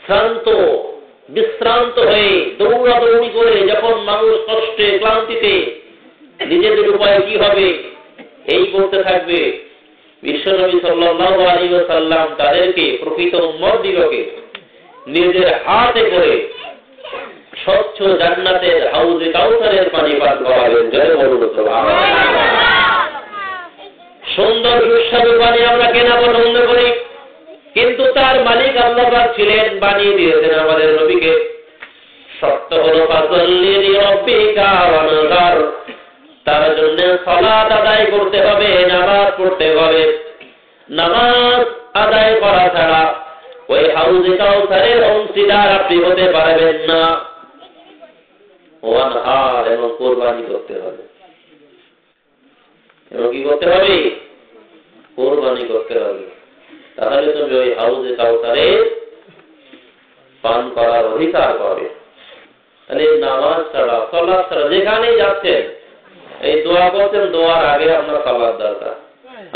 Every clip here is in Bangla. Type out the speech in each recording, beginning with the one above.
শ্রান্ত বিশ্রান্ত হয়ে দৌড়াদৌড়ি করে যখন মানুষ কষ্টে ক্লান্তিতে নিজেদের উপায় কি হবে এই করতে থাকবে, বিশ্বনবী সাল্লাল্লাহু আলাইহি ওয়াসাল্লাম তাদেরকে প্রকৃত উম্মতদিগকে নিজের হাতে করে স্বচ্ছ জান্নাতের হাউজে কাউসারের পানি পান করাবেন। জয় বলুন সুবহানাল্লাহ। সুন্দর সুস্বাদু পানি আমরা কেনা পছন্দ করি, কিন্তু তার মালিক আল্লাহ পাক ছিলেন, বানিয়ে দিয়েছেন আমাদের নবীকে। শর্ত হলো ফাসাল্লি লিরাব্বিকা ওয়ানহার, তার জন্য সালাত আদায় করতে হবে, নামাজ পড়তে হবে। নামাজ আদায় করা ছাড়া ওই হাউজে কাউসারের অংশীদার আপনি হতে পারবেন না। ওয়ানহার, এবং কোরবানি করতে হবে। এবং কি করতে হবে? কোরবানি করতে হবে। তাহলে তুমি ওই হাউজে কাউসারে পান করার অধিকার পাবে। তাহলে নামাজ ছাড়া, সালাত ছাড়া যেখানেই যাচ্ছেন এই দোয়া করছেন, দোয়ার আগে আপনার সালাত দরকার।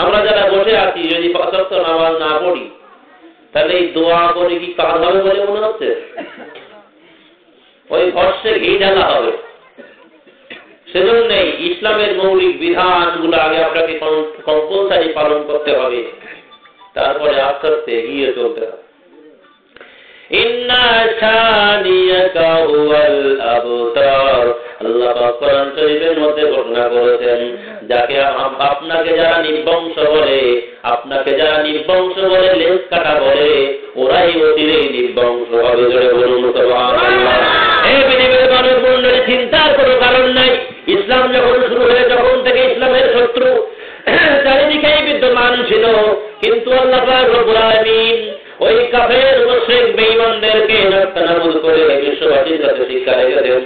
আমরা যারা বসে আছি যদি ৫ ওয়াক্ত নামাজ না পড়ি তাহলে এই দোয়া করে কি কাজ হবে বলে মনে হচ্ছে? ওই ভস্যে ঘি ঢালা হবে। সেজন্য ইসলামের মৌলিক বিধানগুলো আগে আপনাকে কম্পালসারি পালন করতে হবে, তারপরে আস্তে আস্তে এগিয়ে চলতে হবে। ইন্না শানিয়াকা হুয়াল আবতার, আল্লাহ পাক কোরআন শরীফের মধ্যে ঘোষণা করেছেন, যাকে আপনাকে যারা নির্বংশ বলে, আপনাকে যারা নির্বংশ বলে, লেজ কাটা বলে, ওরাই অচিরেই নির্বংশ হবে। জোরে বলুন সুবহানাল্লাহ। এই পৃথিবীর মানব মণ্ডলী চিন্তার কোনো কারণ নাই। ইসলাম যখন শুরু হয়ে যখন থেকে ইসলামের শত্রু চারিদিকেই বিদ্যমান ছিল, কিন্তু আল্লাহ পাক রব্বুল আলামিন ওই কাফের মুশরিক বেঈমানদেরকে নাস্তানাবুদ করে বিশ্ববাসীর কাছে শিক্ষা রেখেছেন।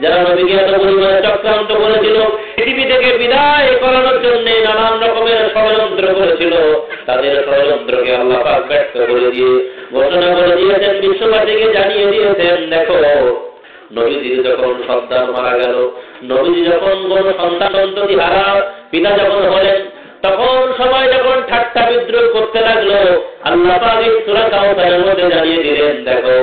যারা নবীকে এত পরিমাণে চক্রান্ত করেছিল, পৃথিবী থেকে বিদায় করানোর জন্য নানান রকমের ষড়যন্ত্র করেছিল, তাদের ষড়যন্ত্রকে আল্লাহ পাক ব্যর্থ করে দিয়ে ঘোষণা করে দিয়েছেন, বিশ্ববাসীকে জানিয়ে দিয়েছেন, দেখো নবীজির যখন সন্তান মারা গেল, নবীজি যখন কোন সন্তান সন্ততি হারা পিতা যখন হলেন, তখন সবাই যখন ঠাট্টা বিদ্রোহ করতে লাগলো, আল্লাহ পাক এই সূরা কাউসারের মধ্যে জানিয়ে দিলেন, দেখো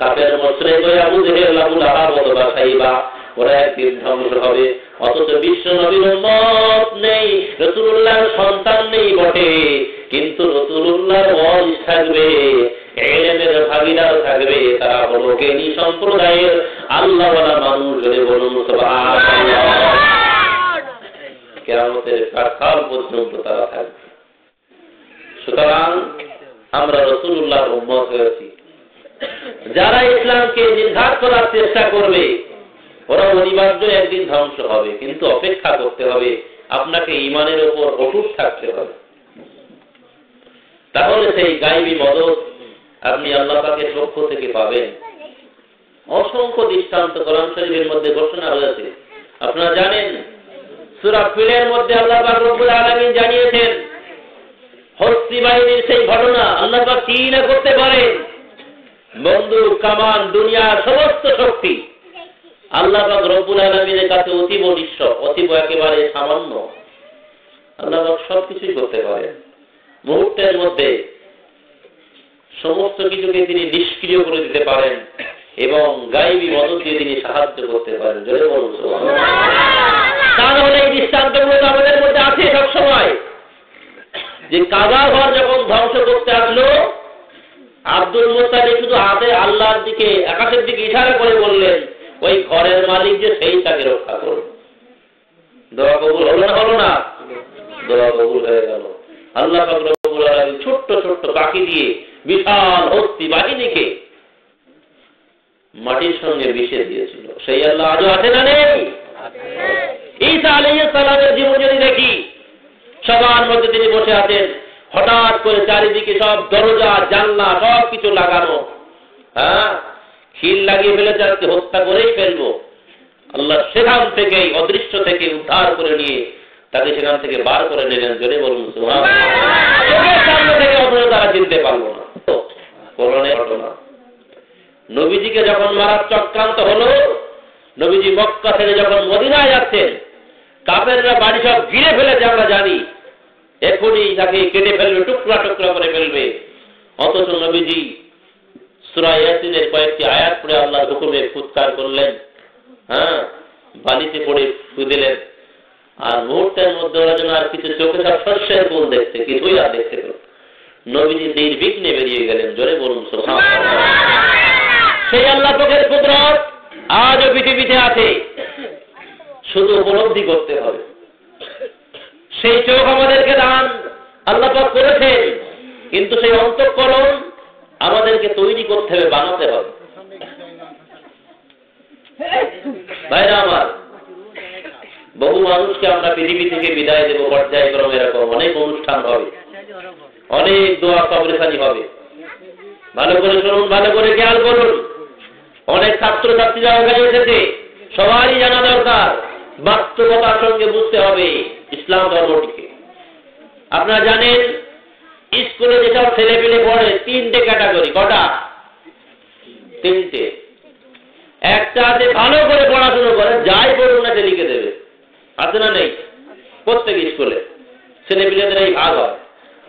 কাফের মুশরিক ওই আবু জেহেল, আবু লাহাব অথবা সাইবা, ওরা একদিন ধ্বংস হবে। অথচ বিশ্ব নবীর উম্মত নেই, রাসূলুল্লাহর সন্তান নেই বটে, কিন্তু রাসূলুল্লাহর ওয়ারিস থাকবে, ইলমের ভাগীদার থাকবে। তারা হলো জ্ঞানী সম্প্রদায়ের আল্লাহওয়ালা মানুষ। বলুন সুবহানাল্লাহ। কিয়ামতের কাল পর্যন্ত তারা থাকবে। সুতরাং আমরা রাসূলুল্লাহর উম্মত হয়েছি। যারা ইসলামকে নির্ঘাত করার চেষ্টা করবে ওরা অনিবার্য একদিন ধ্বংস হবে, কিন্তু অপেক্ষা করতে হবে, আপনাকে ঈমানের উপর অটুট থাকতে হবে। তাহলে সেই গায়েবী মদদ আপনি আল্লাহ পাকের পক্ষ থেকে পাবেন। অসংখ্য দৃষ্টান্ত কোরআন শরীফের মধ্যে ঘোষণা হয়েছে। আপনারা জানেন সূরা ফিলের মধ্যে আল্লাহ পাক রব্বুল আলামিন জানিয়েছেন হস্তি বাহিনীর সেই ঘটনা। আল্লাহ পাক কি না করতে পারেন, বন্দুক কামান দুনিয়ার সমস্ত শক্তি আল্লাহ পাক রব্বুল আলামিনের কাছে অতীব নিঃস্ব, অতীব একেবারে সামান্য। আল্লাহ পাক সবকিছুই করতে পারেন। মুহূর্তের মধ্যে সমস্ত কিছুকে তিনি নিষ্ক্রিয় করে দিতে পারেন এবং গায়েবী মদদ দিয়ে তিনি সাহায্য করতে পারেন। জোরে বলুন সুবহানাল্লাহ। তাহলে এই দৃষ্টান্তগুলো তো আমাদের মধ্যে আছে সবসময়। যে কাবা ঘর যখন ধ্বংস করতে আসলো, আব্দুল মুত্তালিব শুধু হাতে আল্লাহর দিকে, আকাশের দিকে ইশারা করে বললেন, ওই ঘরের মালিক যে সেই তাকে রক্ষা করুন। দোয়া কবুল হলো না? হলো না? দোয়া কবুল হয়ে গেল। আল্লাহ পাক রব্বুল আলামিন ছোট্ট ছোট্ট পাখি দিয়ে বিশাল হস্তি বাহিনীকে মাটির সঙ্গে মিশে দিয়েছিল। সেই আল্লাহ আজও আছে না নেই? ঈসা আলাইহিস সালামের জীবন যদি দেখি, সবার মধ্যে তিনি বসে আছেন, হঠাৎ করে চারিদিকে সব দরজা জানলা সব কিছু লাগানো, খিল লাগিয়ে ফেলেছে, আজকে হত্যা করেই ফেলবো। আল্লাহ সেখান থেকেই অদৃশ্য থেকে উদ্ধার করে নিয়ে তাকে সেখান থেকে বার করে নিলেন। জোরে বলুন সুবহানাল্লাহ। সামনে থেকে অথচ তারা চিনতে পারলো না। কোরআনের ঘটনা। নবীজিকে যখন মারার চক্রান্ত হলো, নবীজি মক্কা থেকে যখন মদিনায় যাচ্ছেন, কাফেররা বাড়ি সব ঘিরে ফেলেছে, আমরা জানি এখনই তাকে কেটে ফেলবে, টুকরা টুকরা করে ফেলবে। অথচ নবীজি সূরা ইয়াসিনের কয়েকটি আয়াত পড়ে আল্লাহর হুকুমে ফুৎকার করলেন, বালিতে পড়ে শুয়ে দিলেন। আর মুহূর্তের মধ্যে ওরা যেন আর কিছু চোখে সব শস্যের ফুল দেখছে, কিছুই আর দেখতে পেল। নবীজি নির্বিঘ্নে বেরিয়ে গেলেন। জোরে বলুন সুবহানাল্লাহ। সেই আল্লাহ পাকের কুদরত আজও পৃথিবীতে আছে, শুধু উপলব্ধি করতে হবে। সেই চোখ আমাদেরকে দান আল্লাহ পাক করেছেন, কিন্তু সেই অন্তঃকরণ আমাদেরকে তৈরি করতে হবে, বানাতে হবে। ভাইরা আমার, বহু মানুষকে আমরা পৃথিবী থেকে বিদায় দেব পর্যায়ক্রমে। এরকম অনেক অনুষ্ঠান হবে, অনেক দোয়া কবরস্থানি হবে। ভালো করে শুনুন, ভালো করে খেয়াল করুন। অনেক ছাত্রছাত্রীরা ওখানে এসেছে, সবারই জানা দরকার, বাস্তবতার সঙ্গে বুঝতে হবে ইসলাম ধর্মটিকে। আপনারা জানেন স্কুলে যেসব ছেলে পেলে পড়ে 3টে ক্যাটাগরি। কটা? 3টে। একটা আছে ভালো করে পড়াশুনো করে, যাই পড়ুন না সে লিখে দেবে, আছে না নেই? প্রত্যেক স্কুলে ছেলে পেলেদের এই ভাগ হয়।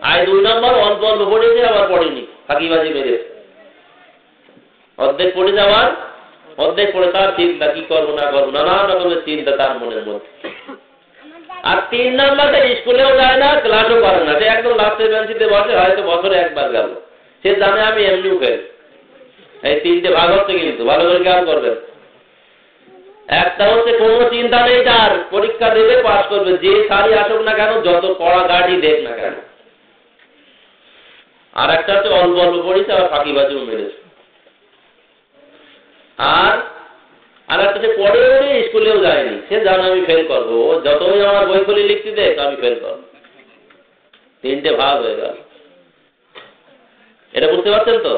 আর 2 নম্বর অল্প অল্প পড়েছে, আবার পড়েনি, ফাঁকিবাজি মেরেছে। অর্ধেক পড়ে যাওয়ার, অর্ধেক পড়ে তার চিন্তা, কি করবো না করবো, নানা রকমের চিন্তা তার মনের মধ্যে। আর 3 নম্বরে স্কুলেও যায় না, ক্লাসও করে না, সে একদম লাস্টের বেঞ্চিতে বসে, হয়তো বছরে একবার গেল, সে জানে আমি এমনিও ফেল। এই 3টে ভাগ হচ্ছে, কিন্তু ভালো করে খেয়াল করবেন। একটা হচ্ছে কোনো চিন্তা নেই তার, পরীক্ষা দেবে, পাস করবে, যে সারি আসুক না কেন, যত পড়া গাড়ি দেখ না কেন। আর একটা হচ্ছে অল্প অল্প পড়েছে, আবার ফাঁকিবাজিও মেরেছে। আর একটা সে পড়ে স্কুলেও যায়নি, সে জানে আমি ফেল করবো, যতই আমার বই খুলে লিখতে দেখ আমি ফেল করবো। 3টে ভাগ হয়ে গেল। এটা বুঝতে পারছেন তো?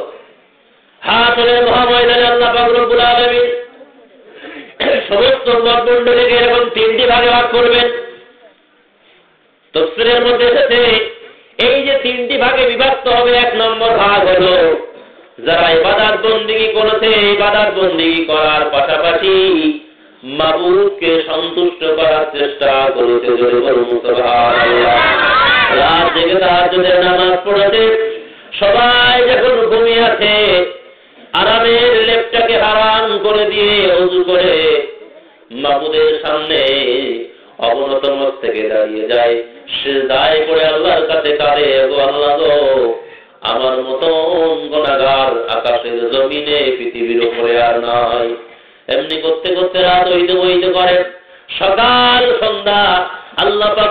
হাসরের মহাময়দানে আল্লাহ পাক রব্বুল আলামিন সমস্ত মণ্ডলীকে এরকম 3টি ভাগে ভাগ করবেন। তাফসীরের মধ্যে এসেছে এই যে 3টি ভাগে বিভক্ত হবে, 1 নম্বর ভাগ হলো যারা ইবাদত বন্দেগী করেছে, ইবাদত বন্দেগী করার পাশাপাশি মাবুদকে সন্তুষ্ট করার চেষ্টা করেছে। জোরে বলুন সুবহানাল্লাহ। রাত জেগে তাহাজ্জুদের নামাজ পড়েছে, সবাই যখন ঘুমিয়ে আছে, আরামের লেপটাকে হারাম করে দিয়ে ওযু করে মাবুদের সামনে অবনত মস্তকে দাঁড়িয়ে যায়, সিজদায় পড়ে আল্লাহর কাছে কাঁদে, গো আল্লাহ গো, আমার মতন গুনাহগার আকাশের জমিনে পৃথিবীর উপরে আর নাই। এমনি করতে করতে রাত হইতে হইতে করে সকাল সন্ধ্যা আল্লাহ পাক